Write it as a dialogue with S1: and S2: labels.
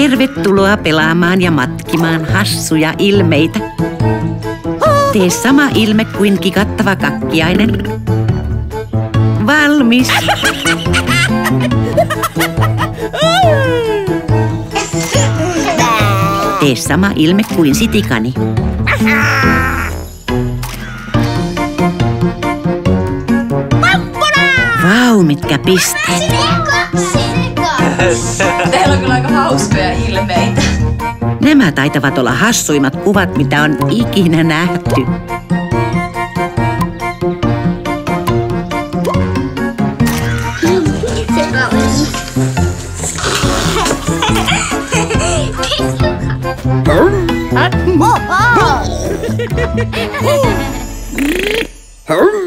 S1: Tervetuloa pelaamaan ja matkimaan hassuja ilmeitä. Tee sama ilme kuin kikattava kakkiainen. Valmis! Tee sama ilme kuin sitikani. Vau, mitkä pisteet!
S2: Teillä on kyllä aika hauskoja ilmeitä.
S1: Nämä taitavat olla hassuimmat kuvat, mitä on ikinä nähty.
S3: Oh!